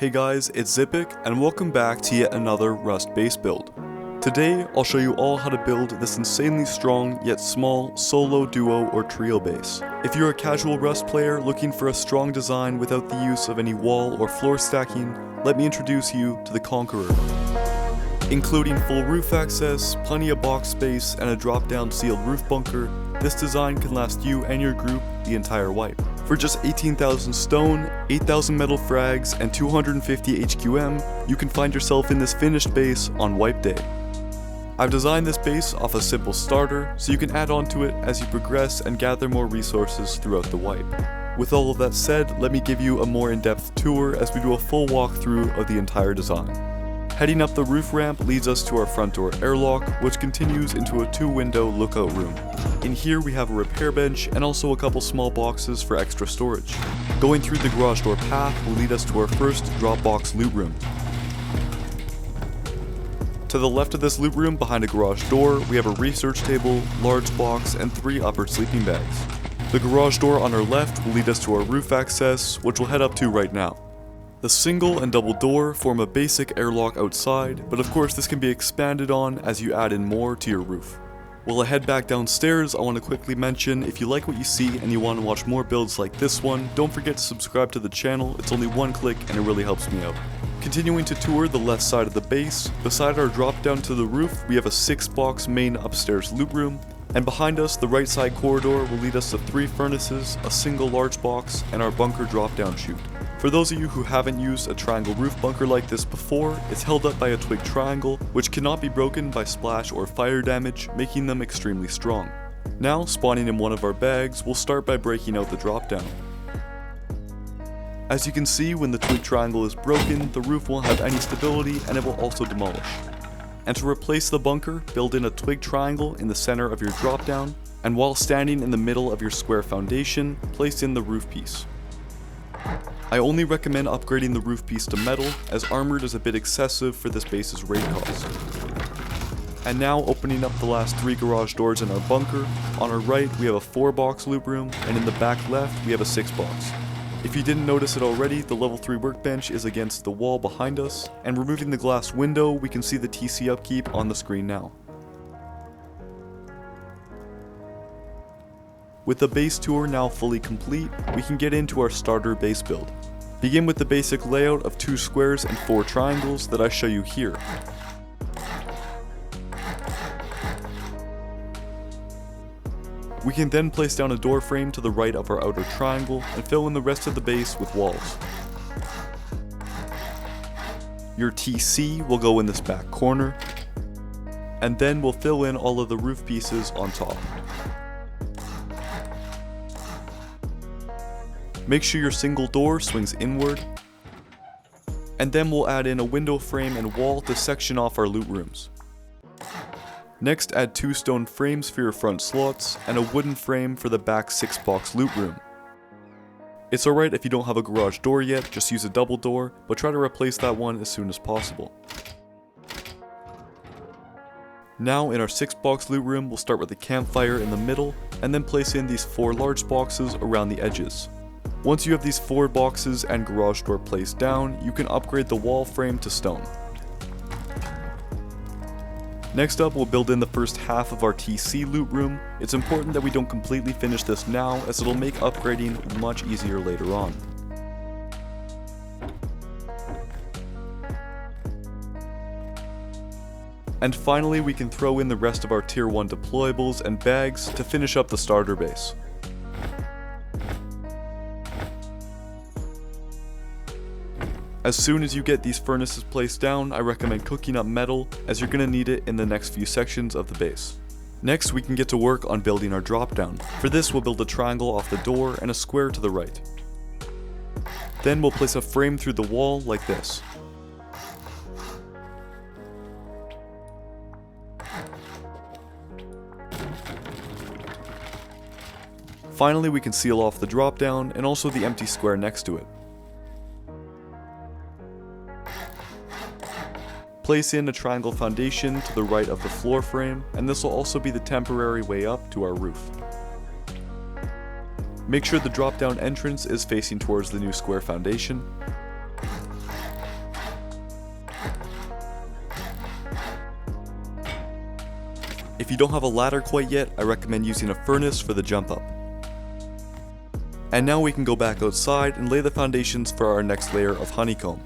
Hey guys, it's Zypic, and welcome back to yet another Rust base build. Today, I'll show you all how to build this insanely strong yet small solo, duo, or trio base. If you're a casual Rust player looking for a strong design without the use of any wall or floor stacking, let me introduce you to the Conqueror. Including full roof access, plenty of box space, and a drop-down sealed roof bunker, this design can last you and your group the entire wipe. For just 18,000 stone, 8,000 metal frags, and 250 HQM, you can find yourself in this finished base on wipe day. I've designed this base off a simple starter, so you can add on to it as you progress and gather more resources throughout the wipe. With all of that said, let me give you a more in-depth tour as we do a full walkthrough of the entire design. Heading up the roof ramp leads us to our front door airlock, which continues into a 2-window lookout room. In here we have a repair bench and also a couple small boxes for extra storage. Going through the garage door path will lead us to our first drop box loot room. To the left of this loot room, behind a garage door, we have a research table, large box, and 3 upper sleeping bags. The garage door on our left will lead us to our roof access, which we'll head up to right now. The single and double door form a basic airlock outside, but of course this can be expanded on as you add in more to your roof. While I head back downstairs, I want to quickly mention, if you like what you see and you want to watch more builds like this one, don't forget to subscribe to the channel. It's only one click and it really helps me out. Continuing to tour the left side of the base, beside our drop down to the roof, we have a 6-box main upstairs loot room, and behind us, the right side corridor will lead us to 3 furnaces, a single large box, and our bunker drop down chute. For those of you who haven't used a triangle roof bunker like this before, it's held up by a twig triangle, which cannot be broken by splash or fire damage, making them extremely strong. Now, spawning in one of our bags, we'll start by breaking out the drop down. As you can see, when the twig triangle is broken, the roof won't have any stability and it will also demolish. And to replace the bunker, build in a twig triangle in the center of your drop down, and while standing in the middle of your square foundation, place in the roof piece. I only recommend upgrading the roof piece to metal, as armored is a bit excessive for this base's raid cost. And now, opening up the last 3 garage doors in our bunker, on our right we have a 4-box loot room, and in the back left we have a 6-box. If you didn't notice it already, the level 3 workbench is against the wall behind us, and removing the glass window we can see the TC upkeep on the screen now. With the base tour now fully complete, we can get into our starter base build. Begin with the basic layout of 2 squares and 4 triangles that I show you here. We can then place down a door frame to the right of our outer triangle and fill in the rest of the base with walls. Your TC will go in this back corner, and then we'll fill in all of the roof pieces on top. Make sure your single door swings inward, and then we'll add in a window frame and wall to section off our loot rooms. Next, add 2 stone frames for your front slots, and a wooden frame for the back 6-box loot room. It's alright if you don't have a garage door yet, just use a double door, but try to replace that one as soon as possible. Now in our 6-box loot room, we'll start with a campfire in the middle, and then place in these 4 large boxes around the edges. Once you have these 4 boxes and garage door placed down, you can upgrade the wall frame to stone. Next up, we'll build in the first half of our TC loot room. It's important that we don't completely finish this now, as it'll make upgrading much easier later on. And finally, we can throw in the rest of our tier 1 deployables and bags to finish up the starter base. As soon as you get these furnaces placed down, I recommend cooking up metal, as you're going to need it in the next few sections of the base. Next, we can get to work on building our drop down. For this, we'll build a triangle off the door and a square to the right. Then we'll place a frame through the wall like this. Finally, we can seal off the drop down and also the empty square next to it. Place in a triangle foundation to the right of the floor frame, and this will also be the temporary way up to our roof. Make sure the drop-down entrance is facing towards the new square foundation. If you don't have a ladder quite yet, I recommend using a furnace for the jump up. And now we can go back outside and lay the foundations for our next layer of honeycomb.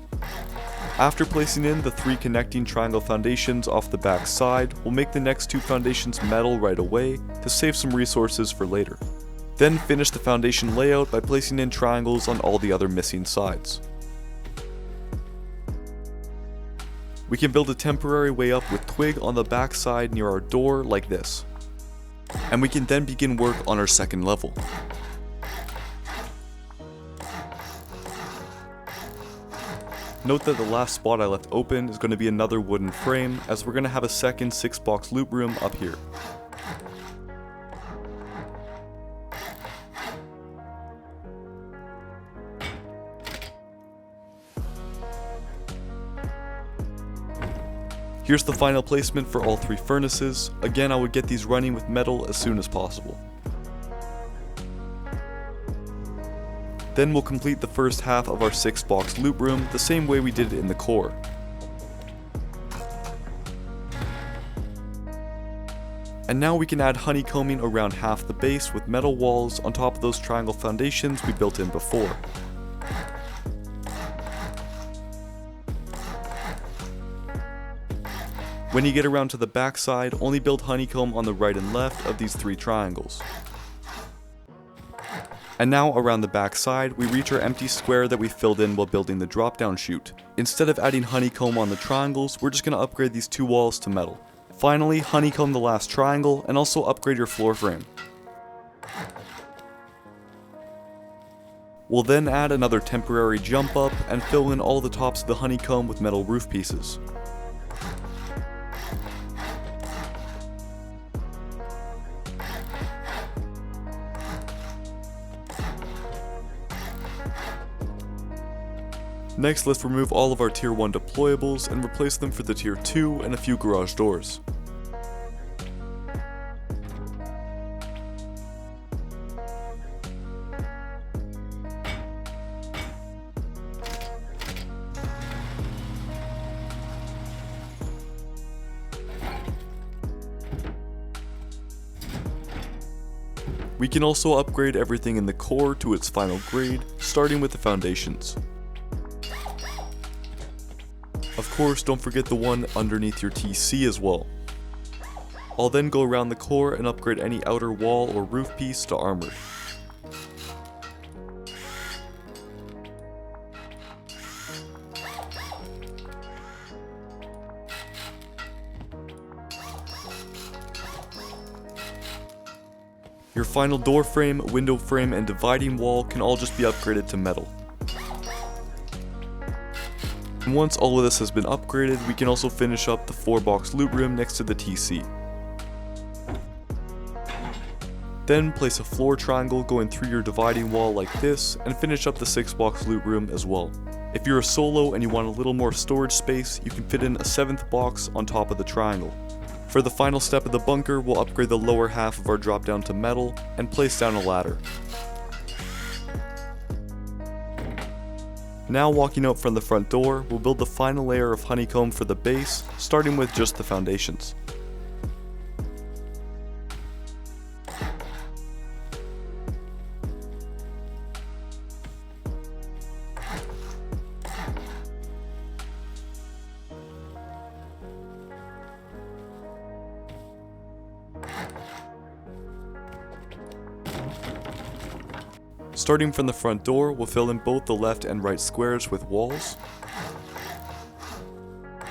After placing in the 3 connecting triangle foundations off the back side, we'll make the next 2 foundations metal right away to save some resources for later. Then finish the foundation layout by placing in triangles on all the other missing sides. We can build a temporary way up with twig on the back side near our door like this. And we can then begin work on our second level. Note that the last spot I left open is going to be another wooden frame, as we're going to have a second 6-box loot room up here. Here's the final placement for all 3 furnaces. Again, I would get these running with metal as soon as possible. Then we'll complete the first half of our 6-box loot room the same way we did it in the core. And now we can add honeycombing around half the base with metal walls on top of those triangle foundations we built in before. When you get around to the back side, only build honeycomb on the right and left of these 3 triangles. And now around the back side, we reach our empty square that we filled in while building the drop down chute. Instead of adding honeycomb on the triangles, we're just going to upgrade these 2 walls to metal. Finally, honeycomb the last triangle and also upgrade your floor frame. We'll then add another temporary jump up and fill in all the tops of the honeycomb with metal roof pieces. Next, let's remove all of our tier 1 deployables and replace them for the tier 2 and a few garage doors. We can also upgrade everything in the core to its final grade, starting with the foundations. Of course, don't forget the one underneath your TC as well. I'll then go around the core and upgrade any outer wall or roof piece to armored. Your final door frame, window frame, and dividing wall can all just be upgraded to metal. And once all of this has been upgraded, we can also finish up the 4-box loot room next to the TC. Then place a floor triangle going through your dividing wall like this, and finish up the 6-box loot room as well. If you're a solo and you want a little more storage space, you can fit in a 7th box on top of the triangle. For the final step of the bunker, we'll upgrade the lower half of our drop down to metal, and place down a ladder. Now walking out from the front door, we'll build the final layer of honeycomb for the base, starting with just the foundations. Starting from the front door, we'll fill in both the left and right squares with walls.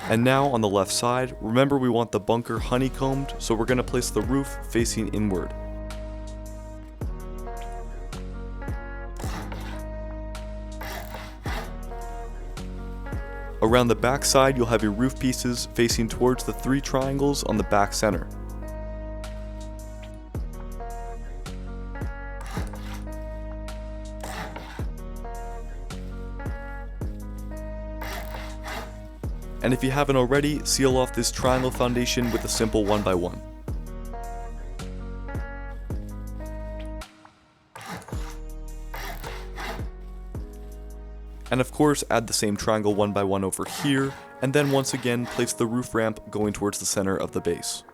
And now on the left side, remember we want the bunker honeycombed, so we're going to place the roof facing inward. Around the back side, you'll have your roof pieces facing towards the 3 triangles on the back center. And if you haven't already, seal off this triangle foundation with a simple 1x1. And of course, add the same triangle 1x1 over here, and then once again place the roof ramp going towards the center of the base.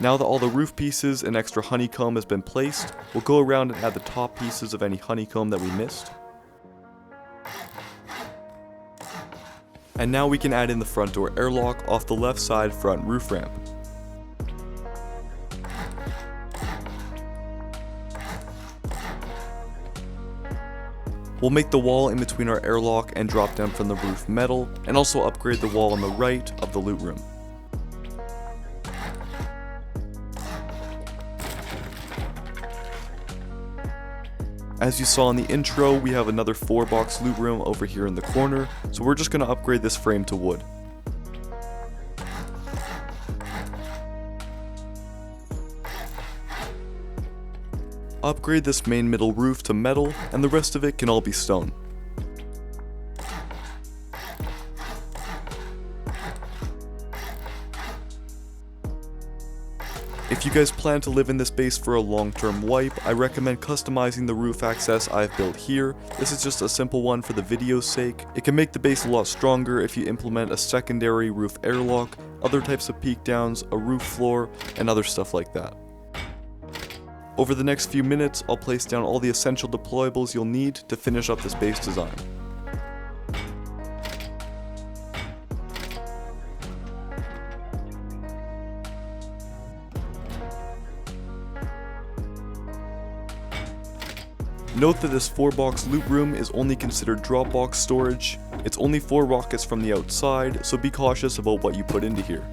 Now that all the roof pieces and extra honeycomb has been placed, we'll go around and add the top pieces of any honeycomb that we missed. And now we can add in the front door airlock off the left side front roof ramp. We'll make the wall in between our airlock and drop down from the roof metal, and also upgrade the wall on the right of the loot room. As you saw in the intro, we have another 4-box loot room over here in the corner, so we're just going to upgrade this frame to wood. Upgrade this main middle roof to metal, and the rest of it can all be stone. If you guys plan to live in this base for a long-term wipe, I recommend customizing the roof access I've built here. This is just a simple one for the video's sake. It can make the base a lot stronger if you implement a secondary roof airlock, other types of peak downs, a roof floor, and other stuff like that. Over the next few minutes, I'll place down all the essential deployables you'll need to finish up this base design. Note that this 4-box loot room is only considered drop box storage. It's only 4 rockets from the outside, so be cautious about what you put into here.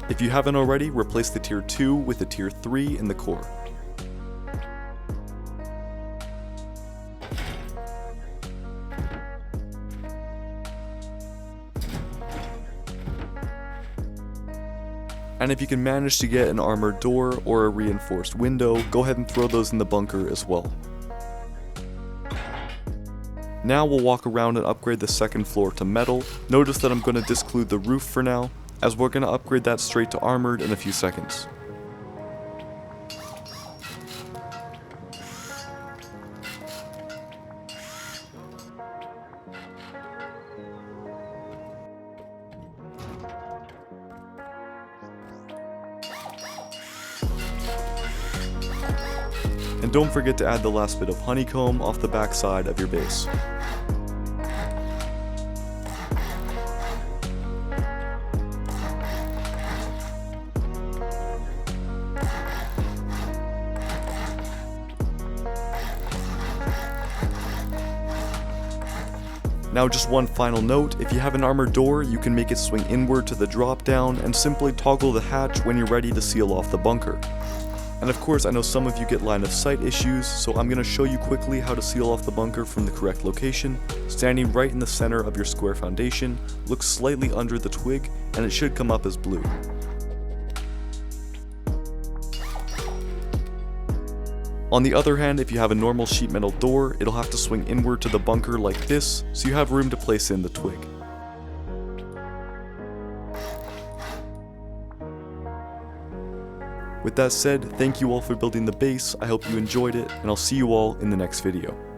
If you haven't already, replace the tier 2 with the tier 3 in the core. And if you can manage to get an armored door or a reinforced window, go ahead and throw those in the bunker as well. Now we'll walk around and upgrade the second floor to metal. Notice that I'm going to disclude the roof for now, as we're going to upgrade that straight to armored in a few seconds. And don't forget to add the last bit of honeycomb off the back side of your base. Now just one final note, if you have an armored door, you can make it swing inward to the drop down and simply toggle the hatch when you're ready to seal off the bunker. And of course, I know some of you get line of sight issues, so I'm going to show you quickly how to seal off the bunker from the correct location. Standing right in the center of your square foundation, look slightly under the twig, and it should come up as blue. On the other hand, if you have a normal sheet metal door, it'll have to swing inward to the bunker like this, so you have room to place in the twig. With that said, thank you all for building the base, I hope you enjoyed it, and I'll see you all in the next video.